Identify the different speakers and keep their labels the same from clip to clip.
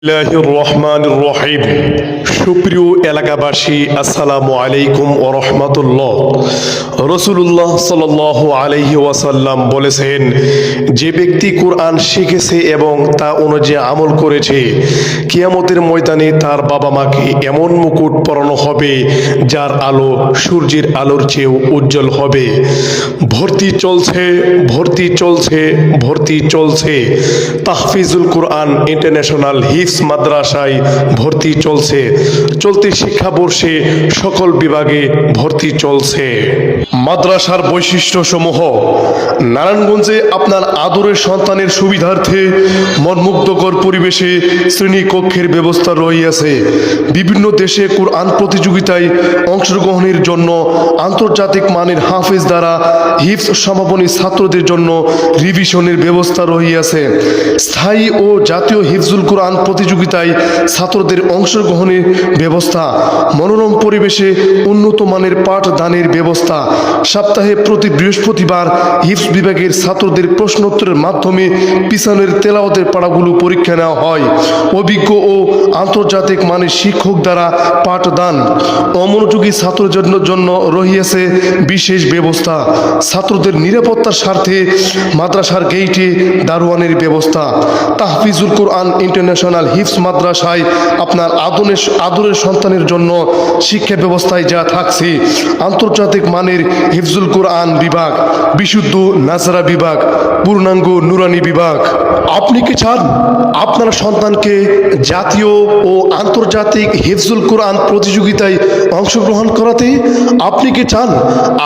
Speaker 1: বিসমিল্লাহির রহমানির রহিম। সুপ্রিয় এলাকাবাসী, আসসালামু আলাইকুম ওয়া রাহমাতুল্লাহ। রাসূলুল্লাহ সাল্লাল্লাহু আলাইহি ওয়াসাল্লাম বলেছেন, যে ব্যক্তি কোরআন শিখেছে এবং তা অনুযায়ী আমল করেছে, কিয়ামতের ময়দানে তার বাবা মাকে এমন মুকুট পরানো হবে যার আলো সূর্যের আলোর চেয়েও উজ্জ্বল হবে। ভর্তি চলছে তাহফিজুল কোরআন ইন্টারন্যাশনাল হিফজ মাদ্রাসায় ভর্তি চলছে। চলতি শিক্ষাবর্ষে সকল বিভাগে ভর্তি চলছে। মাদ্রাসার বৈশিষ্ট্যসমূহ: নারায়ণগঞ্জে আপনার আদরের সন্তানের সুবিধার্থে মনমুগ্ধকর পরিবেশে শ্রেণীকক্ষের ব্যবস্থা রয়েছে। বিভিন্ন দেশে কোরআন প্রতিযোগিতায় অংশগ্রহণের জন্য আন্তর্জাতিক মানের হাফেজ দ্বারা হিফজ সমাপনী ছাত্রদের জন্য রিভিশনের ব্যবস্থা রয়েছে। স্থায়ী ও জাতীয় হিফজুল কোরআন প্রতিযোগিতায় ছাত্রদের অংশগ্রহণের ব্যবস্থা। মনোরম পরিবেশে উন্নত মানের পাঠদানের ব্যবস্থা। সপ্তাহে প্রতি বৃহস্পতিবার হিফজ বিভাগের ছাত্রদের প্রশ্নোত্তরের মাধ্যমে পিছনের তেলাওয়াতের পাড়াগুলো পরীক্ষা নেওয়া হয়। অভিজ্ঞ ও আন্তর্জাতিক মানের শিক্ষক দ্বারা পাঠদান। অমনোযোগী ছাত্রদের জন্য রয়েছে বিশেষ ব্যবস্থা। ছাত্রদের নিরাপত্তার স্বার্থে মাদ্রাসার গেইটে দারোয়ানের ব্যবস্থা। তাহফিজুল কোরআন ইন্টারন্যাশনাল হিফজ মাদ্রাসায় আপনার আদরের সন্তানের জন্য শিক্ষা ব্যবস্থায় যা থাকছে: আন্তর্জাতিক মানের হিফজুল কোরআন বিভাগ, বিশুদ্ধ নাজরা বিভাগ, পূর্ণাঙ্গ নুরানি বিভাগ। আপনি কি চান আপনার সন্তানকে জাতীয় ও আন্তর্জাতিক হিফজুল কোরআন প্রতিযোগিতায় অংশগ্রহণ করাতে? আপনি কি চান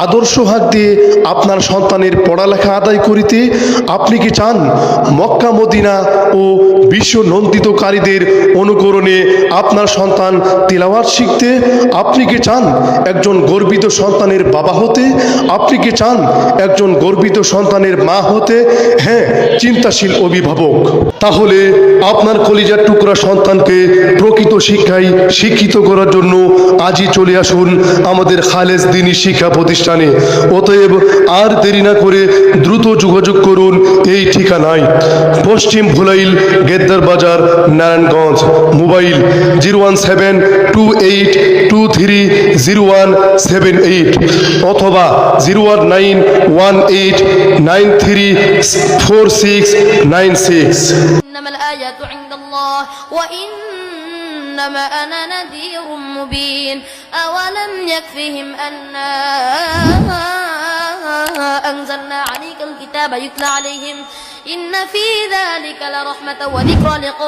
Speaker 1: আদর্শ হাক দিয়ে আপনার সন্তানের পড়ালেখা আদায় করিতে? আপনি কি চান মক্কা মদিনা ও বিশ্ব নন্দিতকারীদের অনুকরণে আপনার সন্তান তিলাওয়াত শিখতে? আপনি কি চান একজন গর্বিত সন্তানের বাবা হতে? আপনি কি চান একজন গর্বিত সন্তানের মা হতে? হ্যাঁ, চিন্তাশীল অভিভাবক, তাহলে আপনার কলিজার টুকরা সন্তানকে প্রকৃত শিক্ষায় শিক্ষিত করার জন্য আজই চলে আসুন আমাদের খালেজ দ্বীনি শিক্ষা প্রতিষ্ঠানে। অতএব আর দেরি না করে দ্রুত যোগাযোগ করুন এই ঠিকানায়: পশ্চিম ভুলাইল, গেদ্দার বাজার, নারায়ণগঞ্জ। মোবাইল 01728230178 অথবা 01918934696।
Speaker 2: إنما الآيات عند الله وإنما أنا نذير مبين أولم يكفهم أنا أنزلنا عليك الكتاب يتلى عليهم إن في ذلك لرحمة وذكرى